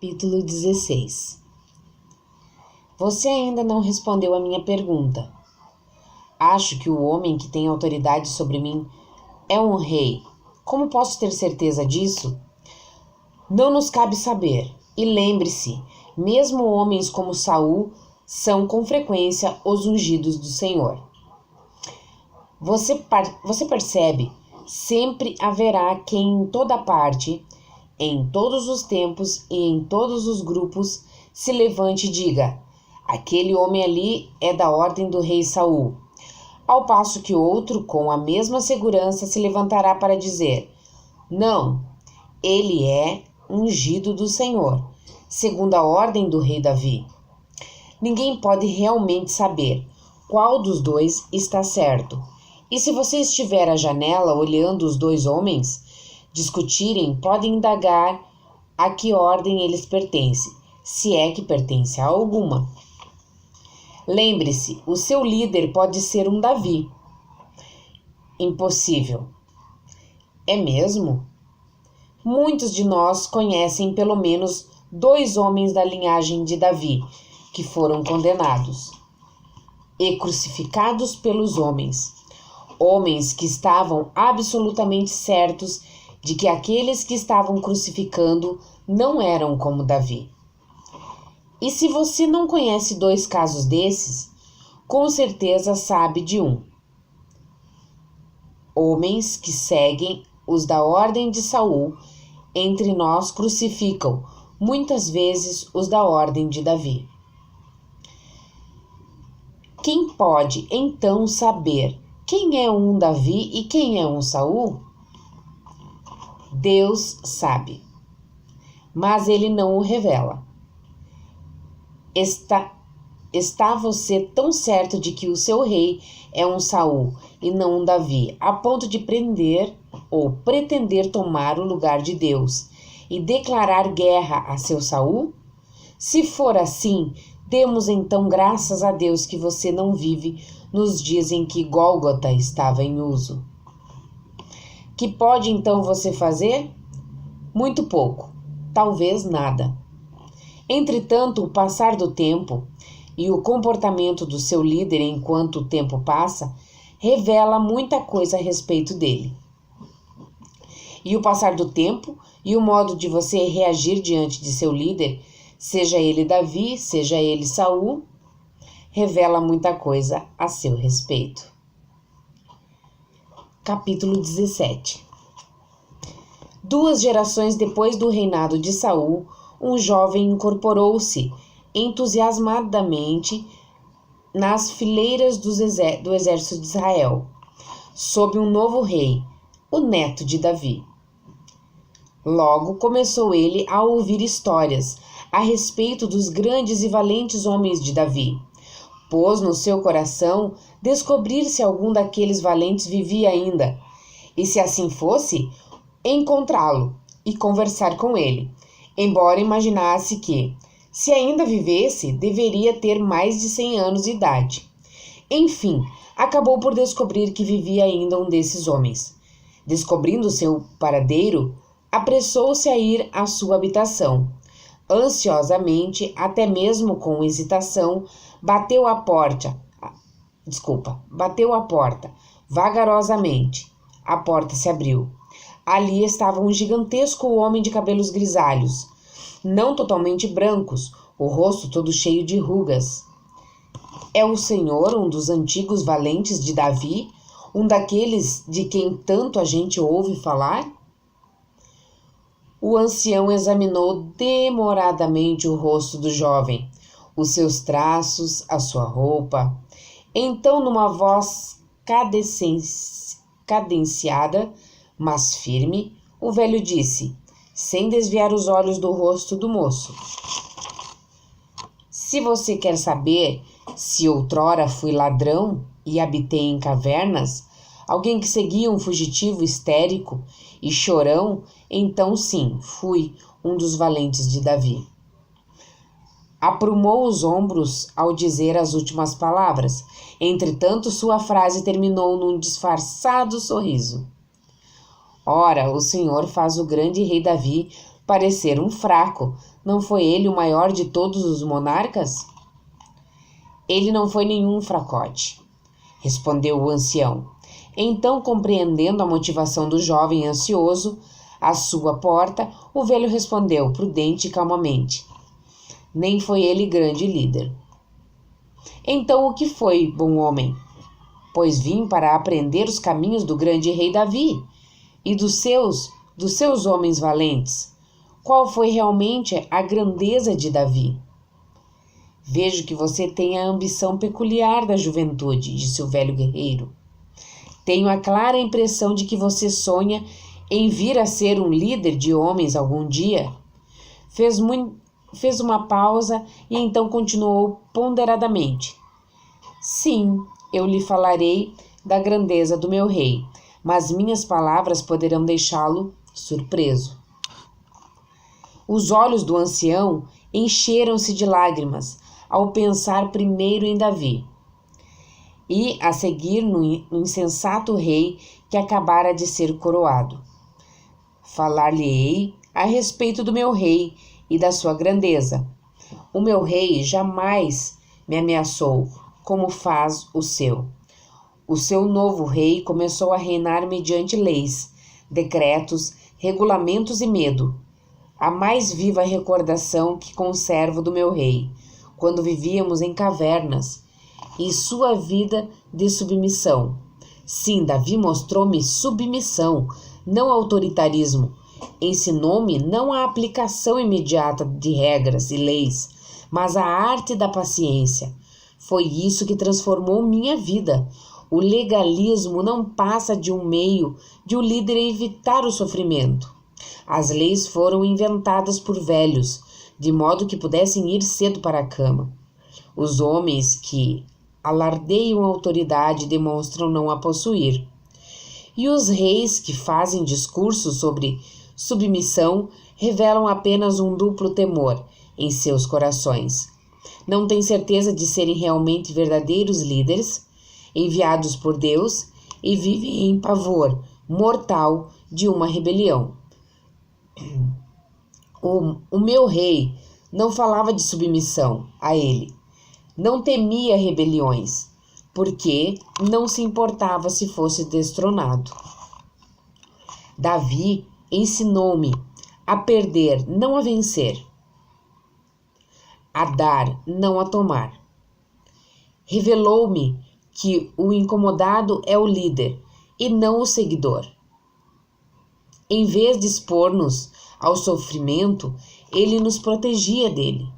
Capítulo 16. Você ainda não respondeu à minha pergunta. Acho que o homem que tem autoridade sobre mim é um rei. Como posso ter certeza disso? Não nos cabe saber. E lembre-se, mesmo homens como Saul são com frequência os ungidos do Senhor. Você percebe? Sempre haverá quem em toda parte, em todos os tempos e em todos os grupos, se levante e diga: aquele homem ali é da ordem do rei Saul. Ao passo que outro, com a mesma segurança, se levantará para dizer: não, ele é ungido do Senhor, segundo a ordem do rei Davi. Ninguém pode realmente saber qual dos dois está certo. E se você estiver à janela olhando os dois homens discutirem, pode indagar a que ordem eles pertencem, se é que pertence a alguma. Lembre-se, o seu líder pode ser um Davi. Impossível. É mesmo? Muitos de nós conhecem pelo menos 2 homens da linhagem de Davi que foram condenados e crucificados pelos homens. Homens que estavam absolutamente certos de que aqueles que estavam crucificando não eram como Davi. E se você não conhece 2 casos desses, com certeza sabe de um. Homens que seguem os da ordem de Saul, entre nós crucificam muitas vezes os da ordem de Davi. Quem pode então saber quem é um Davi e quem é um Saul? Deus sabe, mas ele não o revela. Está você tão certo de que o seu rei é um Saul e não um Davi, a ponto de prender ou pretender tomar o lugar de Deus e declarar guerra a seu Saul? Se for assim, demos então graças a Deus que você não vive nos dias em que Gólgota estava em uso. Que pode então você fazer? Muito pouco, talvez nada. Entretanto, o passar do tempo e o comportamento do seu líder enquanto o tempo passa revela muita coisa a respeito dele. E o passar do tempo e o modo de você reagir diante de seu líder, seja ele Davi, seja ele Saul, revela muita coisa a seu respeito. Capítulo 17. 2 gerações depois do reinado de Saul, um jovem incorporou-se entusiasmadamente nas fileiras do exército de Israel, sob um novo rei, o neto de Davi. Logo começou ele a ouvir histórias a respeito dos grandes e valentes homens de Davi. Pôs no seu coração descobrir se algum daqueles valentes vivia ainda, e se assim fosse, encontrá-lo e conversar com ele, embora imaginasse que, se ainda vivesse, deveria ter mais de 100 anos de idade. Enfim, acabou por descobrir que vivia ainda um desses homens. Descobrindo seu paradeiro, apressou-se a ir à sua habitação. Ansiosamente, até mesmo com hesitação, bateu a porta. Vagarosamente. A porta se abriu. Ali estava um gigantesco homem de cabelos grisalhos, não totalmente brancos, o rosto todo cheio de rugas. É o Senhor, um dos antigos valentes de Davi, um daqueles de quem tanto a gente ouve falar? O ancião examinou demoradamente o rosto do jovem, os seus traços, a sua roupa. Então, numa voz cadenciada, mas firme, o velho disse, sem desviar os olhos do rosto do moço: se você quer saber se outrora fui ladrão e habitei em cavernas, alguém que seguia um fugitivo histérico e chorão, então sim, fui um dos valentes de Davi. Aprumou os ombros ao dizer as últimas palavras. Entretanto, sua frase terminou num disfarçado sorriso. Ora, o Senhor faz o grande rei Davi parecer um fraco, não foi ele o maior de todos os monarcas? Ele não foi nenhum fracote, respondeu o ancião. Então, compreendendo a motivação do jovem ansioso à sua porta, o velho respondeu, prudente e calmamente: nem foi ele grande líder. Então, o que foi, bom homem? Pois vim para aprender os caminhos do grande rei Davi e dos seus homens valentes. Qual foi realmente a grandeza de Davi? Vejo que você tem a ambição peculiar da juventude, disse o velho guerreiro. Tenho a clara impressão de que você sonha em vir a ser um líder de homens algum dia. Fez uma pausa e então continuou ponderadamente. Sim, eu lhe falarei da grandeza do meu rei, mas minhas palavras poderão deixá-lo surpreso. Os olhos do ancião encheram-se de lágrimas ao pensar primeiro em Davi e a seguir no insensato rei que acabara de ser coroado. Falar-lhe-ei a respeito do meu rei e da sua grandeza. O meu rei jamais me ameaçou, como faz o seu. O seu novo rei começou a reinar mediante leis, decretos, regulamentos e medo. A mais viva recordação que conservo do meu rei, quando vivíamos em cavernas, e sua vida de submissão. Sim, Davi mostrou-me submissão, não autoritarismo. Ensinou-me não a aplicação imediata de regras e leis, mas a arte da paciência. Foi isso que transformou minha vida. O legalismo não passa de um meio de o líder evitar o sofrimento. As leis foram inventadas por velhos, de modo que pudessem ir cedo para a cama. Os homens que alardeiam autoridade demonstram não a possuir. E os reis que fazem discursos sobre submissão revelam apenas um duplo temor em seus corações. Não têm certeza de serem realmente verdadeiros líderes, enviados por Deus, e vivem em pavor mortal de uma rebelião. O meu rei não falava de submissão a ele, não temia rebeliões, porque não se importava se fosse destronado. Davi ensinou-me a perder, não a vencer, a dar, não a tomar. Revelou-me que o incomodado é o líder e não o seguidor. Em vez de expor-nos ao sofrimento, ele nos protegia dele.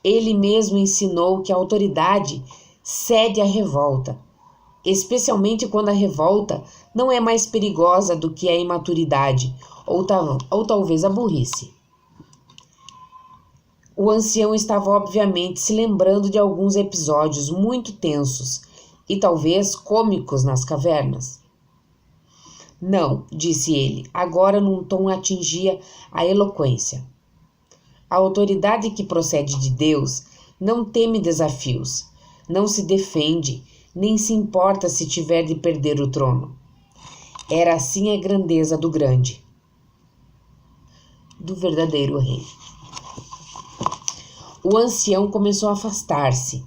Ele mesmo ensinou que a autoridade cede à revolta, especialmente quando a revolta não é mais perigosa do que a imaturidade ou talvez a burrice. O ancião estava obviamente se lembrando de alguns episódios muito tensos e talvez cômicos nas cavernas. Não, disse ele, agora num tom atingia a eloquência. A autoridade que procede de Deus não teme desafios, não se defende, nem se importa se tiver de perder o trono. Era assim a grandeza do grande, do verdadeiro rei. O ancião começou a afastar-se.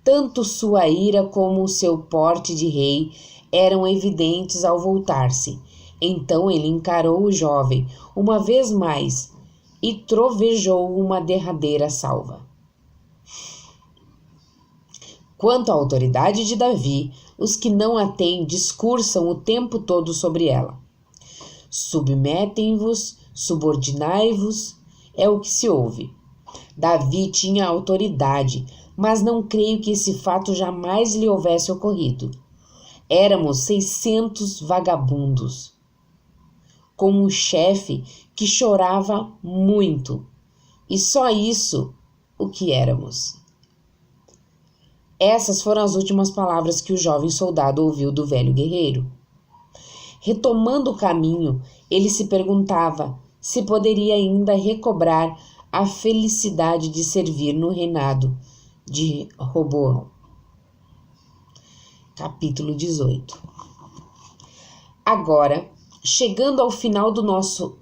Tanto sua ira como o seu porte de rei eram evidentes ao voltar-se. Então ele encarou o jovem uma vez mais e trovejou uma derradeira salva. Quanto à autoridade de Davi, os que não a têm discursam o tempo todo sobre ela. Submetem-vos, subordinai-vos, é o que se ouve. Davi tinha autoridade, mas não creio que esse fato jamais lhe houvesse ocorrido. Éramos 600 vagabundos, com um chefe que chorava muito, e só isso o que éramos. Essas foram as últimas palavras que o jovem soldado ouviu do velho guerreiro. Retomando o caminho, ele se perguntava se poderia ainda recobrar a felicidade de servir no reinado de Roboão. Capítulo 18. Agora, chegando ao final do nosso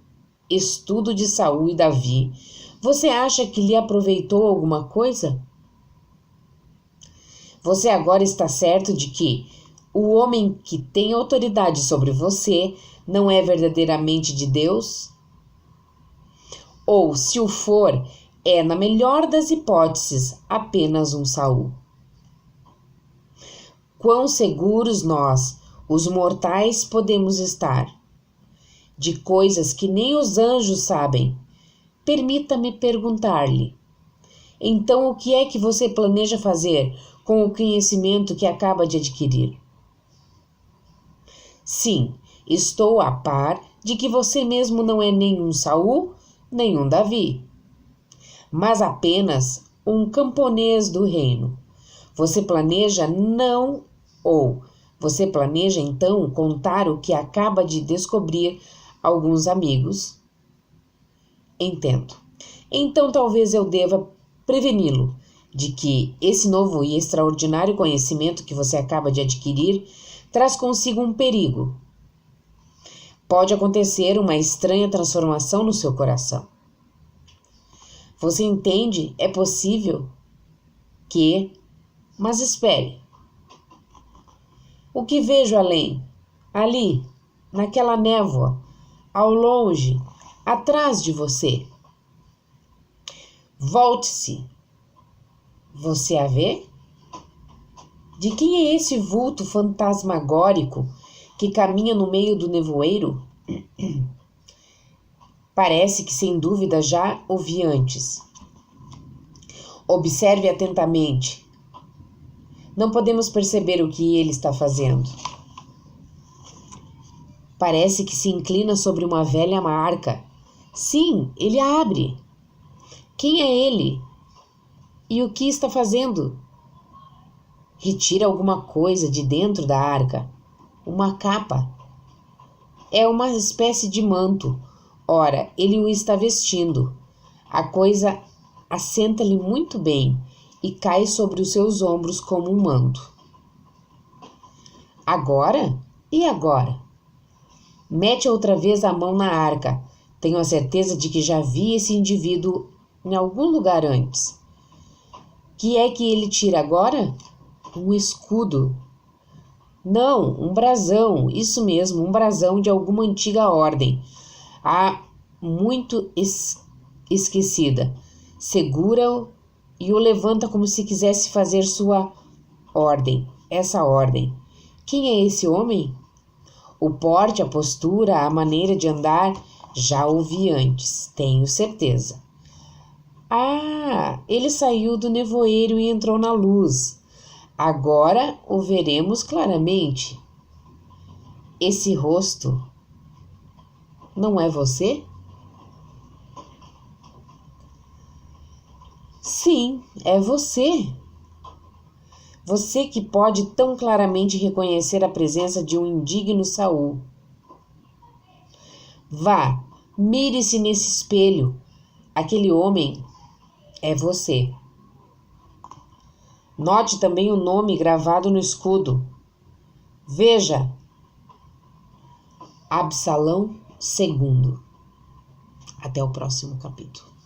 estudo de Saul e Davi, você acha que lhe aproveitou alguma coisa? Você agora está certo de que o homem que tem autoridade sobre você não é verdadeiramente de Deus? Ou, se o for, é, na melhor das hipóteses, apenas um Saul. Quão seguros nós, os mortais, podemos estar de coisas que nem os anjos sabem? Permita-me perguntar-lhe: então o que é que você planeja fazer com o conhecimento que acaba de adquirir? Sim, estou a par de que você mesmo não é nenhum Saul, nem um Davi, mas apenas um camponês do reino. Você planeja você planeja então contar o que acaba de descobrir a alguns amigos? Entendo. Então talvez eu deva preveni-lo de que esse novo e extraordinário conhecimento que você acaba de adquirir traz consigo um perigo. Pode acontecer uma estranha transformação no seu coração. Você entende? É possível que... Mas espere. O que vejo além? Ali, naquela névoa, ao longe, atrás de você. Volte-se. Você a vê? De quem é esse vulto fantasmagórico que caminha no meio do nevoeiro? Parece que sem dúvida já o vi antes. Observe atentamente. Não podemos perceber o que ele está fazendo. Parece que se inclina sobre uma velha arca. Sim, ele a abre. Quem é ele? E o que está fazendo? Retira alguma coisa de dentro da arca. Uma capa. É uma espécie de manto. Ora, ele o está vestindo. A coisa assenta-lhe muito bem e cai sobre os seus ombros como um manto. Agora? E agora? Mete outra vez a mão na arca. Tenho a certeza de que já vi esse indivíduo em algum lugar antes. Que é que ele tira agora? Um escudo. Não, um brasão. Isso mesmo, um brasão de alguma antiga ordem. Muito esquecida. Segura-o e o levanta como se quisesse fazer sua ordem. Essa ordem. Quem é esse homem? O porte, a postura, a maneira de andar, já o vi antes, tenho certeza. Ele saiu do nevoeiro e entrou na luz. Agora o veremos claramente. Esse rosto não é você? Sim, é você. Você que pode tão claramente reconhecer a presença de um indigno Saul. Vá, mire-se nesse espelho. Aquele homem é você. Note também o nome gravado no escudo. Veja. Absalão II. Até o próximo capítulo.